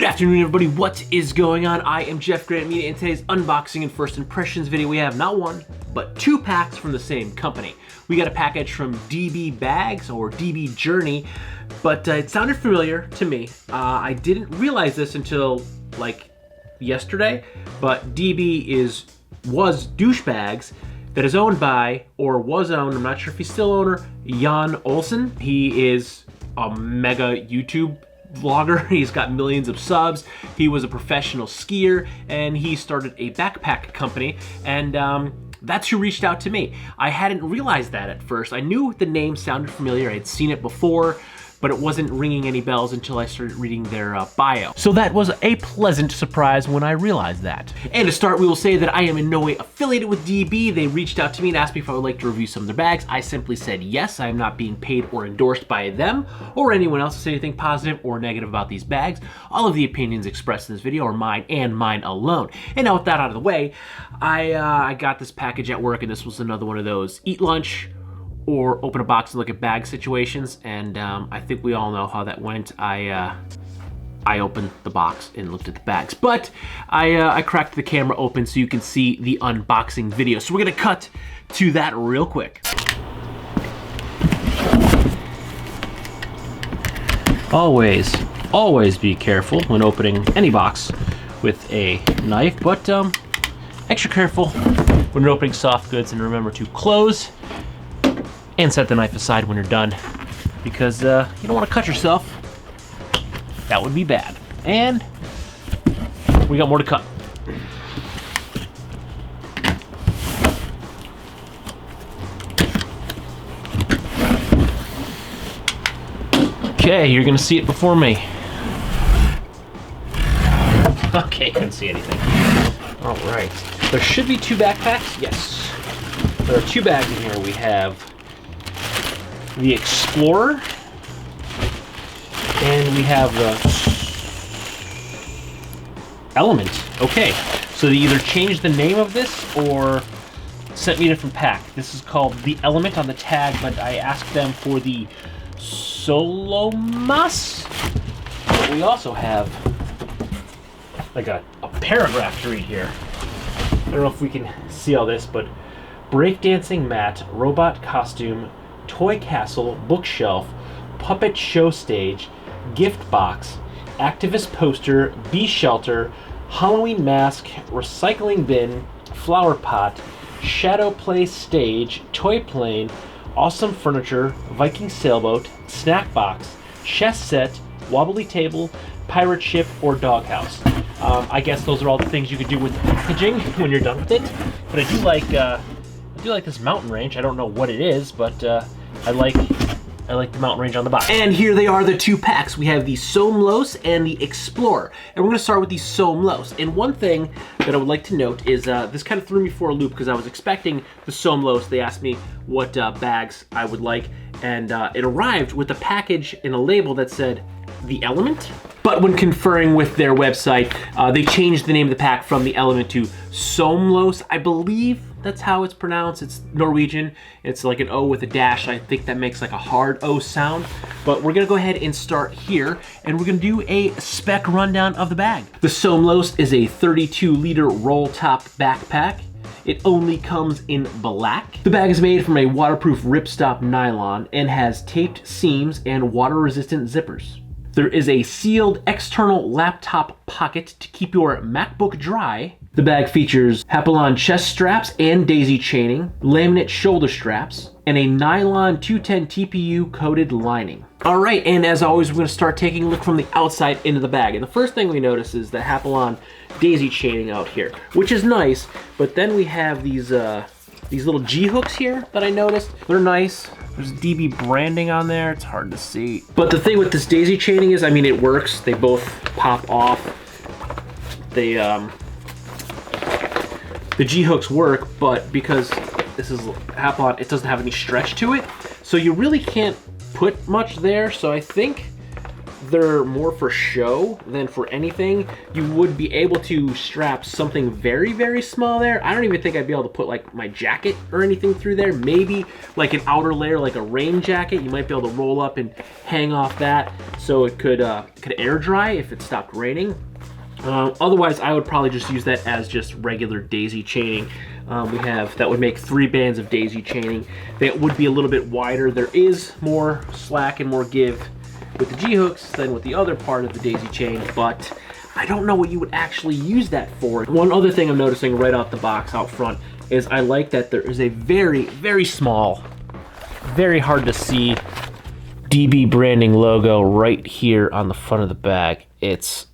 Good afternoon, everybody. What is going on? I am jeffgrantMEDIA. In today's unboxing and first impressions video, we have not one, but two packs from the same company. We got a package from DB Bags or DB Journey, but it sounded familiar to me. I didn't realize this until like yesterday, but DB was douchebags that is owned by, or was owned, I'm not sure if he's still owner, Jan Olsen. He is a mega YouTube vlogger. He's got millions of subs. He was a professional skier and he started a backpack company, and that's who reached out to me. I hadn't realized that at first. I knew the name sounded familiar. I had seen it before, but it wasn't ringing any bells until I started reading their bio. So that was a pleasant surprise when I realized that. And to start, we will say that I am in no way affiliated with DB. They reached out to me and asked me if I would like to review some of their bags. I simply said yes. I am not being paid or endorsed by them or anyone else to say anything positive or negative about these bags. All of the opinions expressed in this video are mine and mine alone. And now with that out of the way, I got this package at work, and this was another one of those eat lunch or open a box and look at bag situations, and I think we all know how that went. I opened the box and looked at the bags, but I cracked the camera open so you can see the unboxing video. So we're gonna cut to that real quick. Always be careful when opening any box with a knife, but extra careful when you're opening soft goods, and remember to close and set the knife aside when you're done, because you don't want to cut yourself. That would be bad. And we got more to cut. Okay, you're gonna see it before me. Okay, couldn't see anything. All right, there should be two backpacks. Yes, there are two bags in here. We have the Explorer, and we have the Element. Okay, so they either changed the name of this or sent me a different pack. This is called the Element on the tag, but I asked them for the Somlos. But we also have like a paragraph to read here. I don't know if we can see all this, but breakdancing mat, robot costume, toy castle, bookshelf, puppet show stage, gift box, activist poster, bee shelter, Halloween mask, recycling bin, flower pot, shadow play stage, toy plane, awesome furniture, Viking sailboat, snack box, chess set, wobbly table, pirate ship, or doghouse. I guess those are all the things you could do with the packaging when you're done with it. But I do like this mountain range. I don't know what it is, but I like the mountain range on the box. And here they are, the two packs. We have the Somlos and the Explorer. And we're gonna start with the Somlos. And one thing that I would like to note is this kind of threw me for a loop, because I was expecting the Somlos. They asked me what bags I would like, and it arrived with a package and a label that said the Element. But when conferring with their website, they changed the name of the pack from the Element to Somlos. I believe that's how it's pronounced. It's Norwegian. It's like an O with a dash. I think that makes like a hard O sound. But we're gonna go ahead and start here, and we're gonna do a spec rundown of the bag. The Somlos is a 32-liter roll top backpack. It only comes in black. The bag is made from a waterproof ripstop nylon and has taped seams and water-resistant zippers. There is a sealed external laptop pocket to keep your MacBook dry. The bag features Papillon chest straps and daisy chaining, laminate shoulder straps, and a nylon 210 TPU coated lining. All right, and as always, we're gonna start taking a look from the outside into the bag. And the first thing we notice is the Papillon daisy chaining out here, which is nice, but then we have these little G-hooks here that I noticed. They're nice. There's DB branding on there. It's hard to see. But the thing with this daisy chaining is, I mean, it works. They both pop off. The G-hooks work, but because this is Papillon, it doesn't have any stretch to it. So you really can't put much there. So I think they're more for show than for anything. You would be able to strap something very, very small there. I don't even think I'd be able to put like my jacket or anything through there. Maybe like an outer layer, like a rain jacket. You might be able to roll up and hang off that so it could air dry if it stopped raining. Otherwise, I would probably just use that as just regular daisy chaining. That would make 3 bands of daisy chaining. That would be a little bit wider. There is more slack and more give with the G-hooks than with the other part of the daisy chain, but I don't know what you would actually use that for. One other thing I'm noticing right out the box out front is I like that there is a very, very small, very hard to see DB branding logo right here on the front of the bag. It's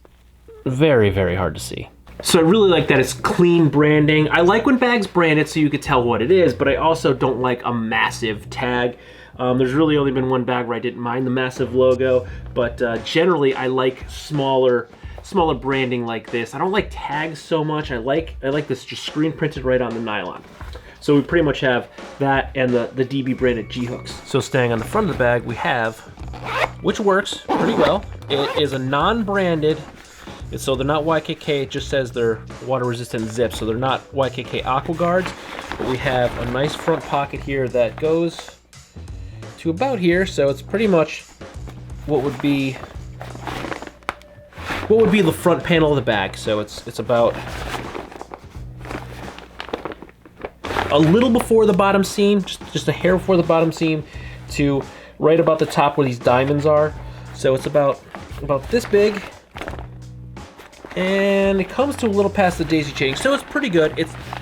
very, very hard to see. So I really like that it's clean branding. I like when bags brand it so you could tell what it is, but I also don't like a massive tag. There's really only been one bag where I didn't mind the massive logo, but generally I like smaller branding like this. I don't like tags so much. I like this just screen printed right on the nylon. So we pretty much have that and the DB branded G-hooks. So staying on the front of the bag, we have, which works pretty well. It is a non-branded, so they're not YKK, it just says they're water resistant zip, so they're not YKK Aqua Guards, but we have a nice front pocket here that goes to about here, so it's pretty much what would be the front panel of the bag. So it's about a little before the bottom seam, just a hair before the bottom seam, to right about the top where these diamonds are. So it's about this big, and it comes to a little past the daisy chaining, so it's pretty good.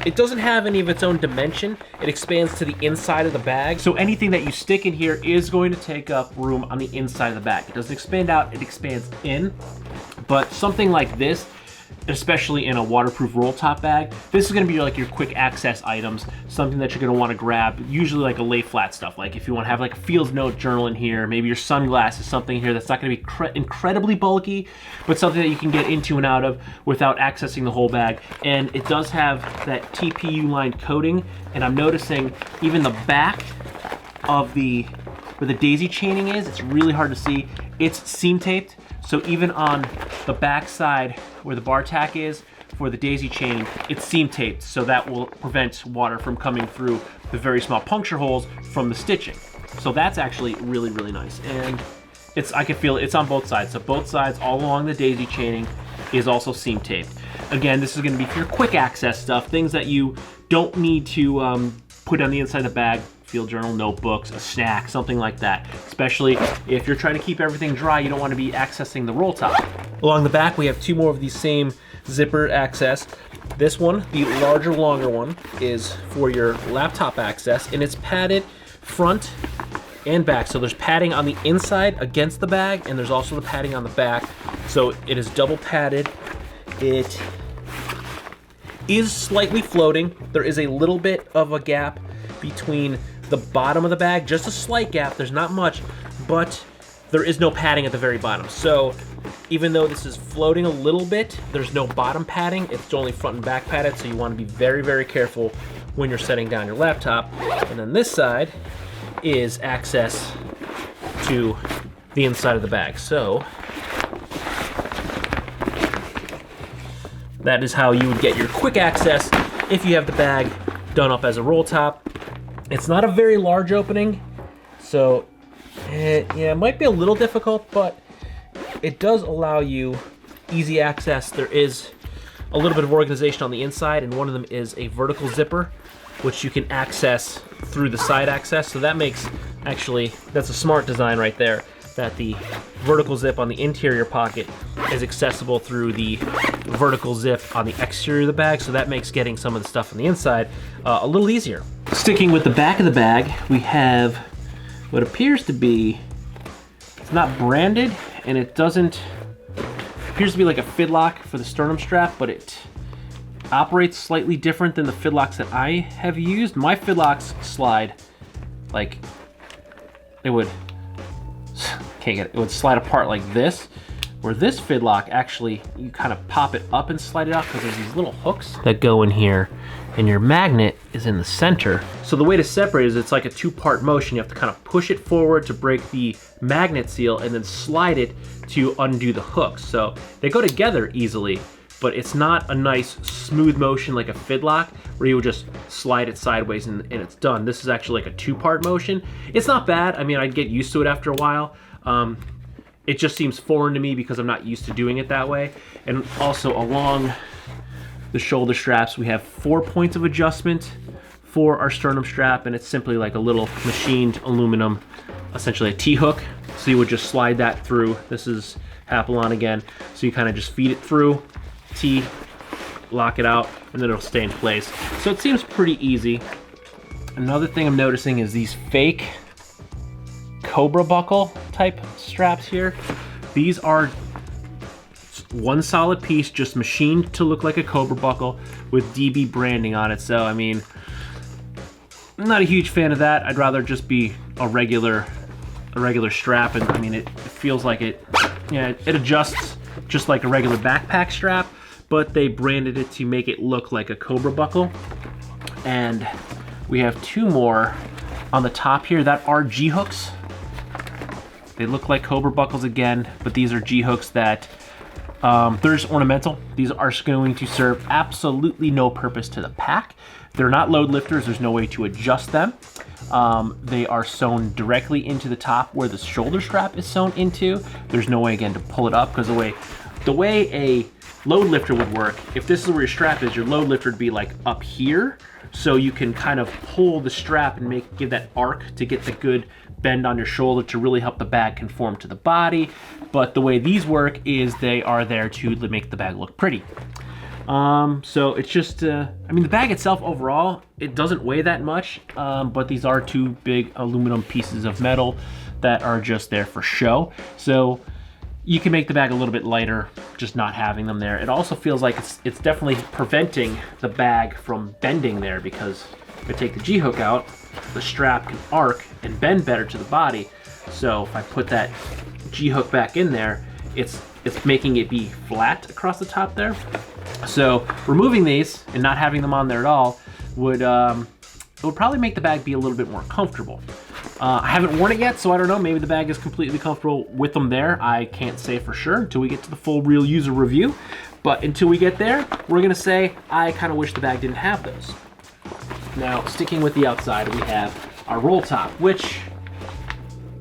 It doesn't have any of its own dimension. It expands to the inside of the bag, so anything that you stick in here is going to take up room on the inside of the bag. It doesn't expand out, it expands in. But something like this, especially in a waterproof roll top bag, this is going to be like your quick access items, something that you're going to want to grab, usually like a lay flat stuff. Like if you want to have like a field note journal in here, maybe your sunglasses, something here that's not going to be incredibly bulky, but something that you can get into and out of without accessing the whole bag. And it does have that TPU lined coating, and I'm noticing even the back of where the daisy chaining is, it's really hard to see. It's seam taped. So even on the back side where the bar tack is for the daisy chaining, it's seam taped, so that will prevent water from coming through the very small puncture holes from the stitching. So that's actually really, really nice. And I can feel it's on both sides. So both sides all along the daisy chaining is also seam taped. Again, this is gonna be for your quick access stuff, things that you don't need to put on the inside of the bag, field journal, notebooks, a snack, something like that. Especially if you're trying to keep everything dry, you don't want to be accessing the roll top. Along the back, we have 2 more of these same zipper access. This one, the larger, longer one, is for your laptop access, and it's padded front and back. So there's padding on the inside against the bag, and there's also the padding on the back. So it is double padded. It is slightly floating. There is a little bit of a gap between the bottom of the bag, just a slight gap, there's not much, but there is no padding at the very bottom. So even though this is floating a little bit, there's no bottom padding, it's only front and back padded, so you want to be very, very careful when you're setting down your laptop. And then this side is access to the inside of the bag. So that is how you would get your quick access if you have the bag done up as a roll top. It's not a very large opening, so it might be a little difficult, but it does allow you easy access. There is a little bit of organization on the inside, and one of them is a vertical zipper, which you can access through the side access. So that makes, actually, that's a smart design right there, that the vertical zip on the interior pocket is accessible through the vertical zip on the exterior of the bag, so that makes getting some of the stuff on the inside a little easier. Sticking with the back of the bag, we have what appears to be, it's not branded, and it appears to be like a fidlock for the sternum strap, but it operates slightly different than the fidlocks that I have used. My fidlocks slide like, it would slide apart like this, Where this fidlock, actually, you kind of pop it up and slide it out because there's these little hooks that go in here, and your magnet is in the center. So the way to separate is it's like a two-part motion. You have to kind of push it forward to break the magnet seal and then slide it to undo the hooks. So they go together easily, but it's not a nice smooth motion like a fidlock where you would just slide it sideways and it's done. This is actually like a two-part motion. It's not bad. I mean, I'd get used to it after a while. It just seems foreign to me because I'm not used to doing it that way. And also along the shoulder straps, we have 4 points of adjustment for our sternum strap, and it's simply like a little machined aluminum, essentially a T-hook. So you would just slide that through. This is Hapalon again. So you kind of just feed it through, T, lock it out, and then it'll stay in place. So it seems pretty easy. Another thing I'm noticing is these fake Cobra buckle type straps here. These are one solid piece, just machined to look like a Cobra buckle with DB branding on it. So I mean, I'm not a huge fan of that. I'd rather just be a regular strap, and I mean it feels like it adjusts just like a regular backpack strap, but they branded it to make it look like a Cobra buckle. And we have 2 more on the top here that are G-hooks. They look like Cobra buckles again, but these are G-hooks that they're just ornamental. These are going to serve absolutely no purpose to the pack. They're not load lifters. There's no way to adjust them. They are sewn directly into the top where the shoulder strap is sewn into. There's no way, again, to pull it up, because the way a load lifter would work, if this is where your strap is, your load lifter would be like up here, so you can kind of pull the strap and give that arc to get the good bend on your shoulder to really help the bag conform to the body. But the way these work is they are there to make the bag look pretty. So it's just, I mean, the bag itself overall, it doesn't weigh that much, but these are 2 big aluminum pieces of metal that are just there for show. So you can make the bag a little bit lighter just not having them there. It also feels like it's definitely preventing the bag from bending there, because if I take the G-hook out, the strap can arc and bend better to the body. So if I put that G-hook back in there, it's making it be flat across the top there. So removing these and not having them on there at all would probably make the bag be a little bit more comfortable. I haven't worn it yet, so I don't know. Maybe the bag is completely comfortable with them there. I can't say for sure until we get to the full real user review. But until we get there, we're gonna say I kind of wish the bag didn't have those. Now, sticking with the outside, we have our roll top, which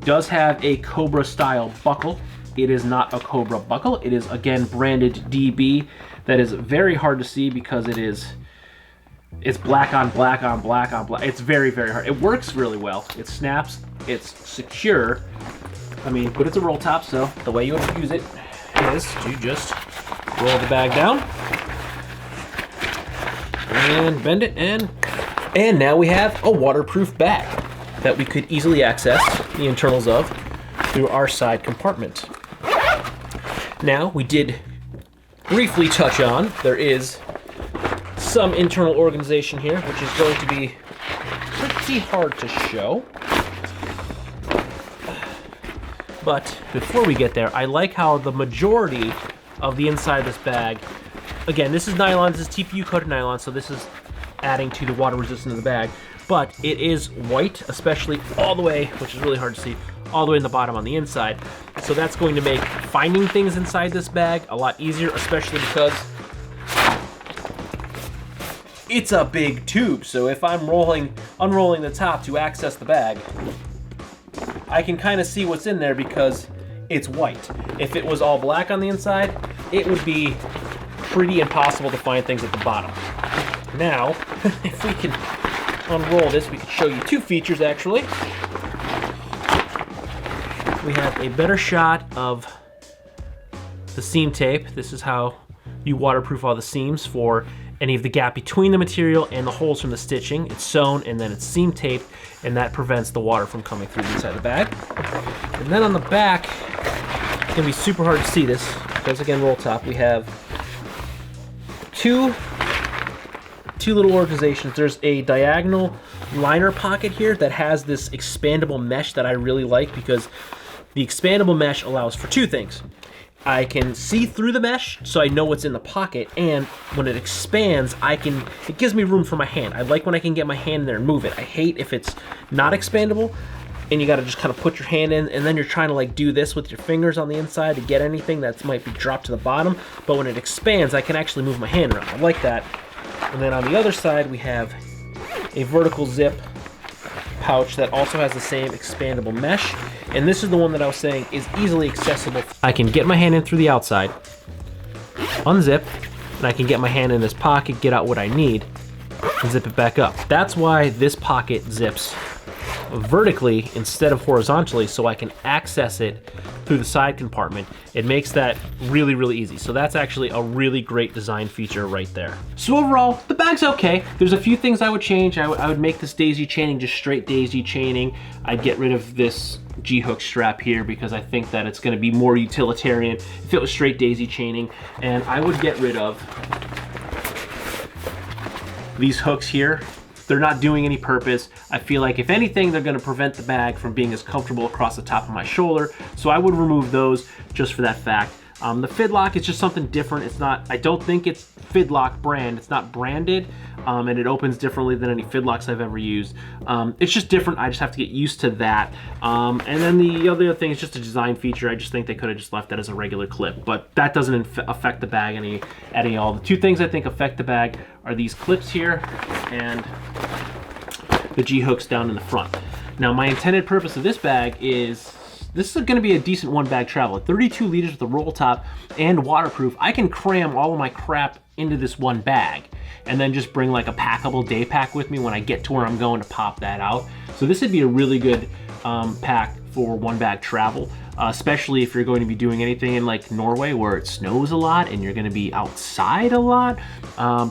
does have a Cobra style buckle. It is not a Cobra buckle. It is, again, branded DB. That is very hard to see because it's black on black on black on black. It's very, very hard. It works really well. It snaps, it's secure. I mean, but it's a roll top, so the way you have to use it is to just roll the bag down and bend it, and now we have a waterproof bag that we could easily access the internals of through our side compartment. Now, we did briefly touch on, there is some internal organization here, which is going to be pretty hard to show. But before we get there, I like how the majority of the inside of this bag, again, this is nylon, this is TPU coated nylon, so this is adding to the water resistance of the bag, but it is white, especially all the way, which is really hard to see, all the way in the bottom on the inside. So that's going to make finding things inside this bag a lot easier, especially because it's a big tube. So if I'm unrolling the top to access the bag, I can kind of see what's in there because it's white. If it was all black on the inside, it would be pretty impossible to find things at the bottom. Now, if we can unroll this, we can show you 2 features actually. We have a better shot of the seam tape. This is how you waterproof all the seams for any of the gap between the material and the holes from the stitching. It's sewn and then it's seam taped, and that prevents the water from coming through inside the bag. And then on the back, it's gonna be super hard to see this because, again, roll top, we have two little organizations. There's a diagonal liner pocket here that has this expandable mesh that I really like because the expandable mesh allows for 2 things. I can see through the mesh, so I know what's in the pocket, and when it expands, it gives me room for my hand. I like when I can get my hand in there and move it. I hate if it's not expandable, and you gotta just kind of put your hand in, and then you're trying to like do this with your fingers on the inside to get anything that might be dropped to the bottom, but when it expands, I can actually move my hand around. I like that. And then on the other side, we have a vertical zip pouch that also has the same expandable mesh, and this is the one that I was saying is easily accessible. I can get my hand in through the outside, unzip, and I can get my hand in this pocket, get out what I need, and zip it back up. That's why this pocket zips vertically instead of horizontally, so I can access it through the side compartment. It makes that really, really easy. So that's actually a really great design feature right there. So overall, the bag's okay. There's a few things I would change. I would make this daisy chaining just straight daisy chaining. I'd get rid of this G-hook strap here because I think that it's gonna be more utilitarian if it was straight daisy chaining. And I would get rid of these hooks here. They're not doing any purpose. I feel like if anything, they're gonna prevent the bag from being as comfortable across the top of my shoulder. So I would remove those just for that fact. The Fidlock is just something different. It's not, I don't think it's Fidlock brand. It's not branded, and it opens differently than any Fidlocks I've ever used. It's just different. I just have to get used to that. And then the other thing is just a design feature. I just think they could have just left that as a regular clip, but that doesn't affect the bag at all. The two things I think affect the bag are these clips here and the G-hooks down in the front. Now, my intended purpose of this bag is, this is gonna be a decent one bag travel. 32 liters with a roll top and waterproof. I can cram all of my crap into this one bag and then just bring like a packable day pack with me when I get to where I'm going to pop that out. So this would be a really good pack for one bag travel, especially if you're going to be doing anything in like Norway where it snows a lot and you're gonna be outside a lot,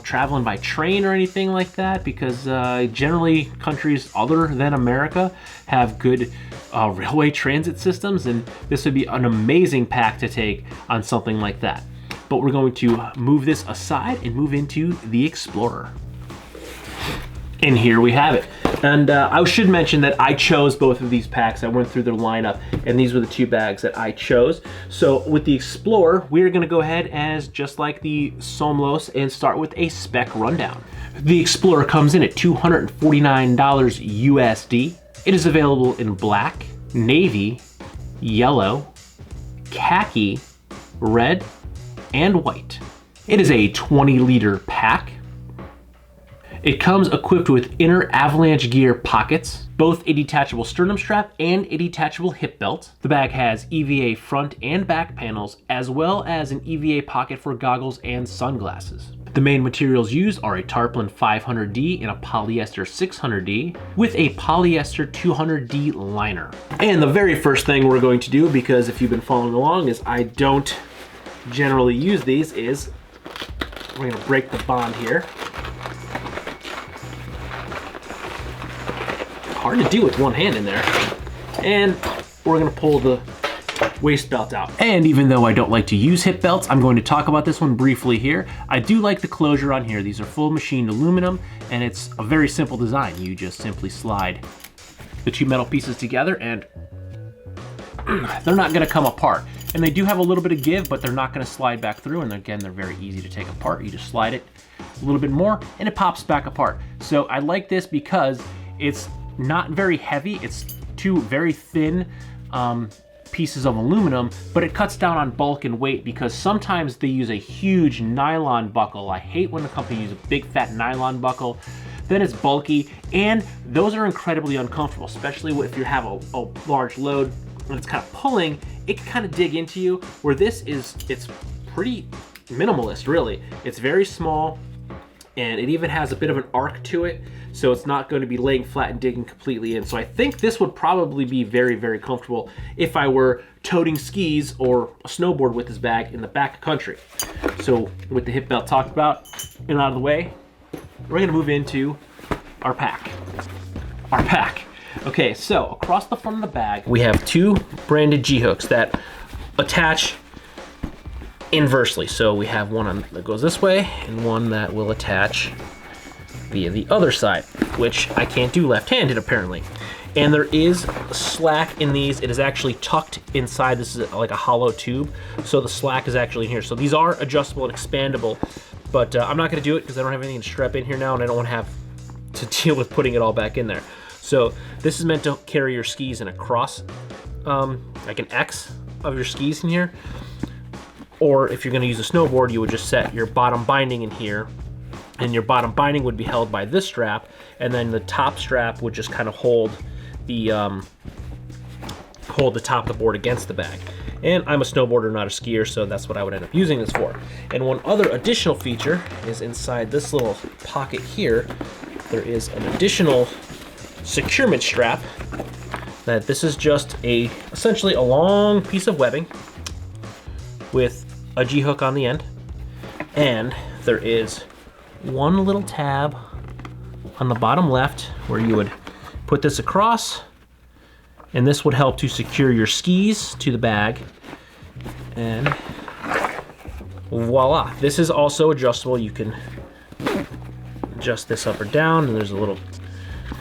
traveling by train or anything like that, because generally countries other than America have good railway transit systems, and this would be an amazing pack to take on something like that. But we're going to move this aside and move into the Explorer. And here we have it. And I should mention that I chose both of these packs. I went through their lineup, and these were the two bags that I chose. So with the Explorer, we're gonna go ahead as just like the Somlos and start with a spec rundown. The Explorer comes in at $249 USD. It is available in black, navy, yellow, khaki, red, and white. It is a 20-liter pack. It comes equipped with inner avalanche gear pockets, both a detachable sternum strap and a detachable hip belt. The bag has EVA front and back panels, as well as an EVA pocket for goggles and sunglasses. The main materials used are a tarpaulin 500D and a polyester 600D with a polyester 200D liner. And the very first thing we're going to do, because if you've been following along, is I don't generally use these, is we're gonna break the bond here. Hard to do with one hand in there. And we're gonna pull the waist belt out. And even though I don't like to use hip belts, I'm going to talk about this one briefly here. I do like the closure on here. These are full machined aluminum, and it's a very simple design. You just simply slide the two metal pieces together and they're not gonna come apart. And they do have a little bit of give, but they're not gonna slide back through. And again, they're very easy to take apart. You just slide it a little bit more and it pops back apart. So I like this because it's not very heavy. It's two very thin pieces of aluminum, but it cuts down on bulk and weight because sometimes they use a huge nylon buckle. I hate when the company uses a big fat nylon buckle. Then it's bulky, and those are incredibly uncomfortable, especially if you have a large load and it's kind of pulling, it can kind of dig into you, where this is, it's pretty minimalist, really. It's very small, and it even has a bit of an arc to it, so it's not going to be laying flat and digging completely in. So I think this would probably be very, very comfortable if I were toting skis or a snowboard with this bag in the back country. So with the hip belt talked about and out of the way, we're gonna move into our pack. Okay, so across the front of the bag, we have two branded G-hooks that attach inversely. So we have one that goes this way and one that will attach via the other side, which I can't do left-handed apparently. And there is slack in these. It is actually tucked inside. This is like a hollow tube, so the slack is actually in here. So these are adjustable and expandable, but I'm not gonna do it because I don't have anything to strap in here now, and I don't wanna have to deal with putting it all back in there. So this is meant to carry your skis in a cross, like an X of your skis in here. Or if you're gonna use a snowboard, you would just set your bottom binding in here, and your bottom binding would be held by this strap, and then the top strap would just kind of hold the top of the board against the bag. And I'm a snowboarder, not a skier, so that's what I would end up using this for. And one other additional feature is inside this little pocket here, there is an additional securement strap. That this is just essentially a long piece of webbing with a G-hook on the end, and there is one little tab on the bottom left where you would put this across, and this would help to secure your skis to the bag, and voila. This is also adjustable. You can adjust this up or down, and there's a little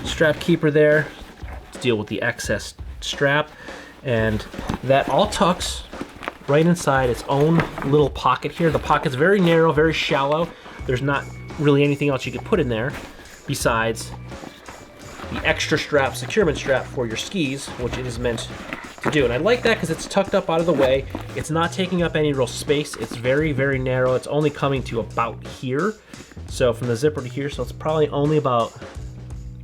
strap keeper there to deal with the excess strap, and that all tucks right inside its own little pocket here. The pocket's very narrow, very shallow. There's not really anything else you could put in there besides the extra strap, securement strap for your skis, which it is meant to do. And I like that because it's tucked up out of the way. It's not taking up any real space. It's very, very narrow. It's only coming to about here. So from the zipper to here, so it's probably only about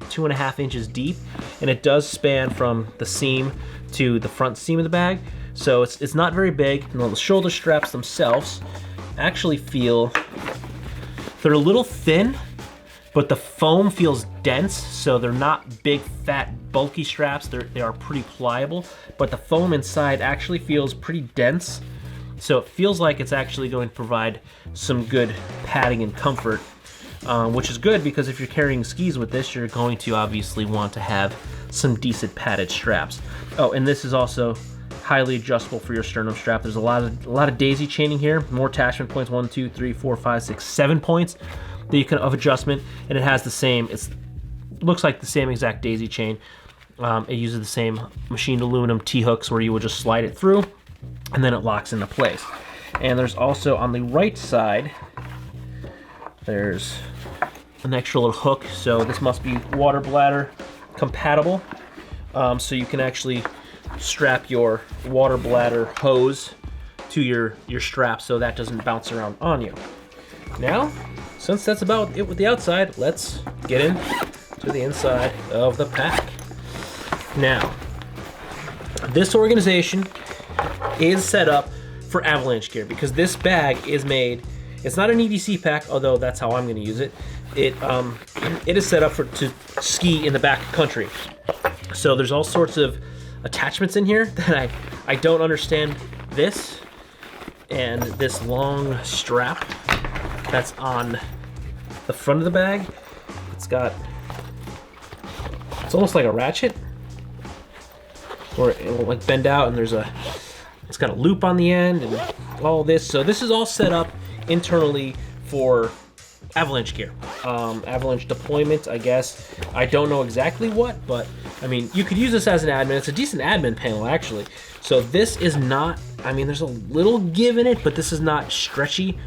2.5 inches deep. And it does span from the seam to the front seam of the bag. So it's not very big. And the shoulder straps themselves actually feel, they're a little thin, but the foam feels dense, so they're not big, fat, bulky straps. They are pretty pliable, but the foam inside actually feels pretty dense. So it feels like it's actually going to provide some good padding and comfort, which is good because if you're carrying skis with this, you're going to obviously want to have some decent padded straps. Oh, and this is also highly adjustable for your sternum strap. There's a lot of daisy chaining here, more attachment points, 1, 2, 3, 4, 5, 6, 7 points that you can of adjustment, and it has the same, looks like the same exact daisy chain. It uses the same machined aluminum T-hooks where you would just slide it through and then it locks into place. And there's also on the right side, there's an extra little hook, so this must be water bladder compatible. So you can actually strap your water bladder hose to your strap so that doesn't bounce around on you. Now, since that's about it with the outside, let's get into the inside of the pack. Now, this organization is set up for avalanche gear because this bag is made, it's not an EDC pack, although that's how I'm gonna use it. It is set up to ski in the back country. So there's all sorts of attachments in here that I don't understand this, and this long strap that's on the front of the bag. It's almost like a ratchet, or it will like bend out, and it's got a loop on the end and all this. So this is all set up internally for avalanche gear, avalanche deployment, I guess. I don't know exactly what, but I mean, you could use this as an admin. It's a decent admin panel, actually. So this is not, I mean, there's a little give in it, but this is not stretchy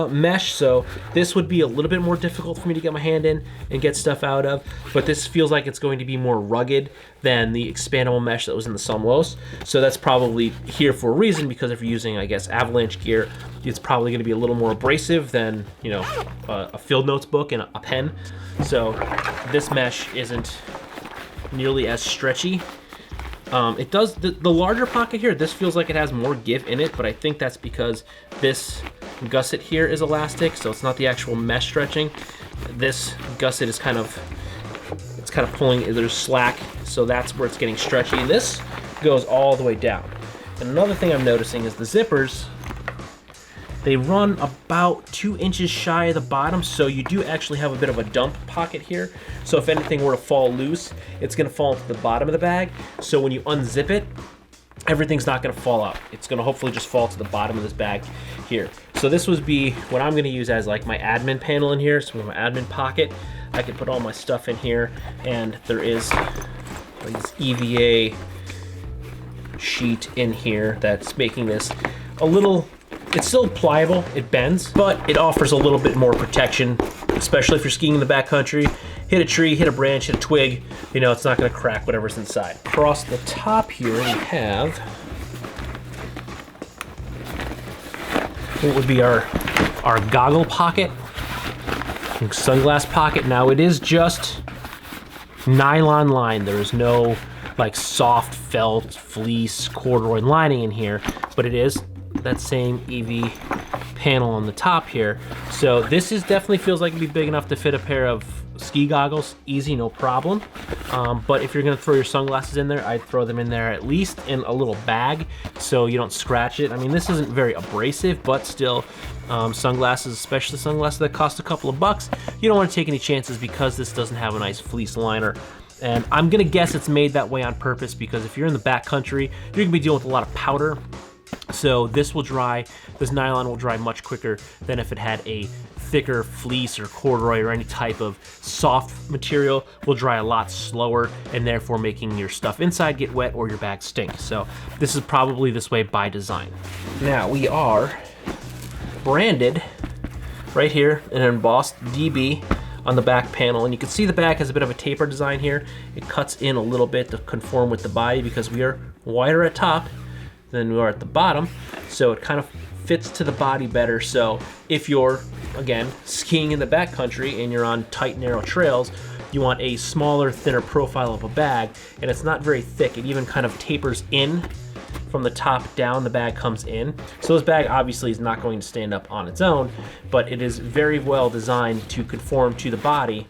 mesh, so this would be a little bit more difficult for me to get my hand in and get stuff out of, but this feels like it's going to be more rugged than the expandable mesh that was in the Somlos. So that's probably here for a reason, because if you're using, I guess, avalanche gear, it's probably going to be a little more abrasive than, you know, a field notes book and a pen. So this mesh isn't nearly as stretchy. It does, the larger pocket here, this feels like it has more give in it, but I think that's because this gusset here is elastic, so it's not the actual mesh stretching. This gusset is kind of pulling, there's slack, so that's where it's getting stretchy. And this goes all the way down. And another thing I'm noticing is the zippers, they run about 2 inches shy of the bottom, so you do actually have a bit of a dump pocket here. So if anything were to fall loose, it's gonna fall into the bottom of the bag. So when you unzip it, everything's not gonna fall out. It's gonna hopefully just fall to the bottom of this bag here. So this would be what I'm gonna use as like my admin panel in here. So with my admin pocket, I can put all my stuff in here, and there is this EVA sheet in here that's making this a little, it's still pliable, it bends, but it offers a little bit more protection, especially if you're skiing in the backcountry. Hit a tree, hit a branch, hit a twig, you know, it's not gonna crack whatever's inside. Across the top here, we have what would be our goggle pocket, sunglass pocket. Now it is just nylon line. There is no like soft felt, fleece, corduroy lining in here, but it is that same EV panel on the top here. So this is definitely feels like it'd be big enough to fit a pair of ski goggles, easy, no problem. But if you're gonna throw your sunglasses in there, I'd throw them in there at least in a little bag so you don't scratch it. I mean, this isn't very abrasive, but still, sunglasses, especially sunglasses that cost a couple of bucks, you don't wanna take any chances because this doesn't have a nice fleece liner. And I'm gonna guess it's made that way on purpose because if you're in the backcountry, you're gonna be dealing with a lot of powder. So this nylon will dry much quicker than if it had a thicker fleece or corduroy or any type of soft material. Will dry a lot slower and therefore making your stuff inside get wet or your bag stink. So this is probably this way by design. Now we are branded right here in an embossed DB on the back panel, and you can see the back has a bit of a taper design here. It cuts in a little bit to conform with the body because we are wider at top than we are at the bottom, so it kind of fits to the body better. So if you're, again, skiing in the backcountry and you're on tight, narrow trails, you want a smaller, thinner profile of a bag, and it's not very thick. It even kind of tapers in from the top down, the bag comes in. So this bag obviously is not going to stand up on its own, but it is very well designed to conform to the body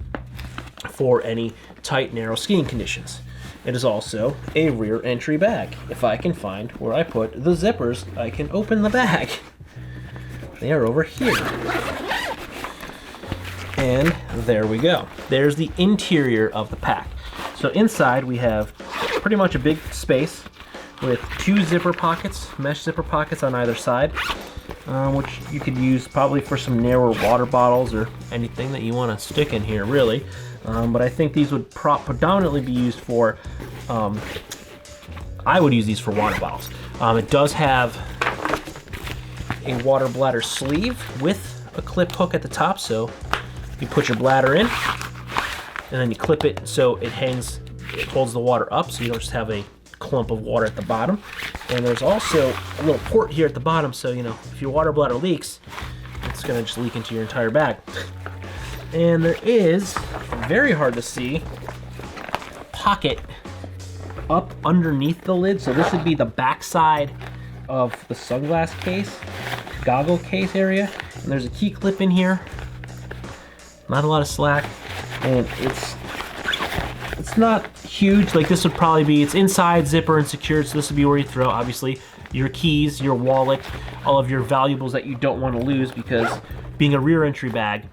for any tight, narrow skiing conditions. It is also a rear entry bag. If I can find where I put the zippers, I can open the bag. They are over here. And there we go. There's the interior of the pack. So inside we have pretty much a big space with two zipper pockets, mesh zipper pockets on either side, which you could use probably for some narrower water bottles or anything that you want to stick in here, really. But I think these would predominantly be used for, I would use these for water bottles. It does have a water bladder sleeve with a clip hook at the top, so you put your bladder in, and then you clip it so it hangs, it holds the water up, so you don't just have a clump of water at the bottom. And there's also a little port here at the bottom, so you know, if your water bladder leaks, it's gonna just leak into your entire bag. And there is, very hard to see, pocket up underneath the lid. So this would be the back side of the sunglass case, goggle case area. And there's a key clip in here. Not a lot of slack. And it's not huge. Like this would probably be, it's inside, zipper and secured. So this would be where you throw, obviously, your keys, your wallet, all of your valuables that you don't want to lose, because being a rear entry bag,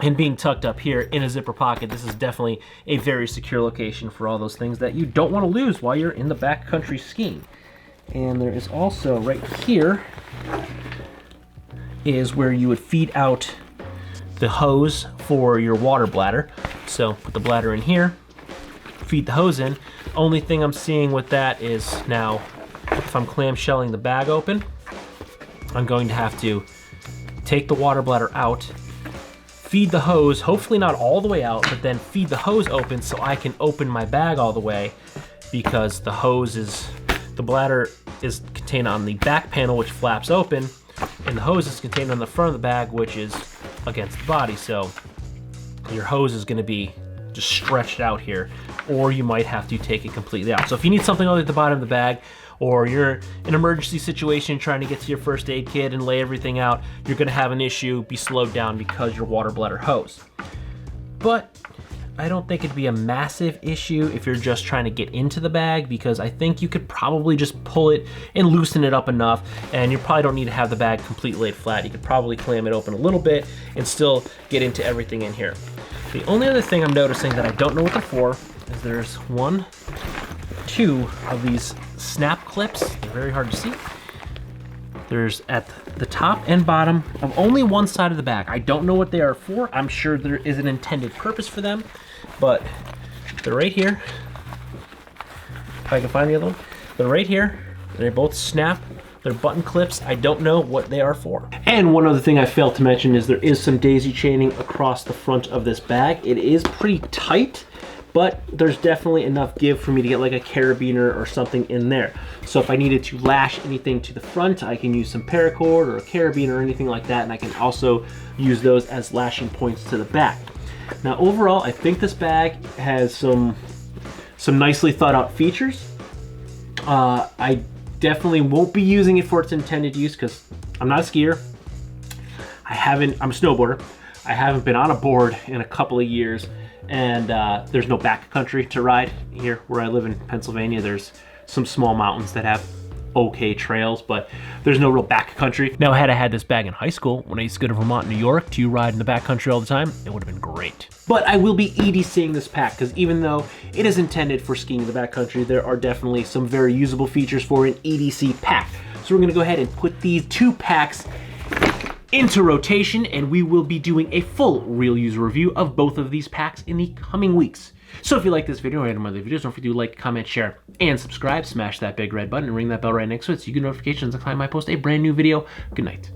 and being tucked up here in a zipper pocket, this is definitely a very secure location for all those things that you don't want to lose while you're in the backcountry skiing. And there is also right here is where you would feed out the hose for your water bladder. So put the bladder in here, feed the hose in. Only thing I'm seeing with that is now, if I'm clamshelling the bag open, I'm going to have to take the water bladder out, feed the hose, hopefully not all the way out, but then feed the hose open so I can open my bag all the way, because the hose is, the bladder is contained on the back panel, which flaps open, and the hose is contained on the front of the bag, which is against the body. So your hose is gonna be just stretched out here, or you might have to take it completely out. So if you need something at the bottom of the bag, or you're in an emergency situation trying to get to your first aid kit and lay everything out, you're gonna have an issue, be slowed down because your water bladder hose. But I don't think it'd be a massive issue if you're just trying to get into the bag, because I think you could probably just pull it and loosen it up enough, and you probably don't need to have the bag completely laid flat. You could probably clam it open a little bit and still get into everything in here. The only other thing I'm noticing that I don't know what they're for is there's two of these snap clips. They're very hard to see. There's at the top and bottom of only one side of the bag. I don't know what they are for. I'm sure there is an intended purpose for them, but they're right here. if I can find the other one. They're right here. They both snap. They're button clips. I don't know what they are for. And one other thing I failed to mention is there is some daisy chaining across the front of this bag. It is pretty tight, but there's definitely enough give for me to get like a carabiner or something in there. So if I needed to lash anything to the front, I can use some paracord or a carabiner or anything like that, and I can also use those as lashing points to the back. Now overall, I think this bag has some nicely thought out features. I definitely won't be using it for its intended use because I'm not a skier. I'm a snowboarder. I haven't been on a board in a couple of years, and there's no backcountry to ride here where I live in Pennsylvania. There's some small mountains that have okay trails, but there's no real backcountry. Now, had I had this bag in high school, when I used to go to Vermont, New York to ride in the backcountry all the time, it would have been great. But I will be EDCing this pack because even though it is intended for skiing in the backcountry, there are definitely some very usable features for an EDC pack. So we're gonna go ahead and put these two packs into rotation, and we will be doing a full real user review of both of these packs in the coming weeks. So if you like this video or any of my other videos, don't forget to like, comment, share, and subscribe. Smash that big red button and ring that bell right next to it so you get notifications every time I post a brand new video. Good night.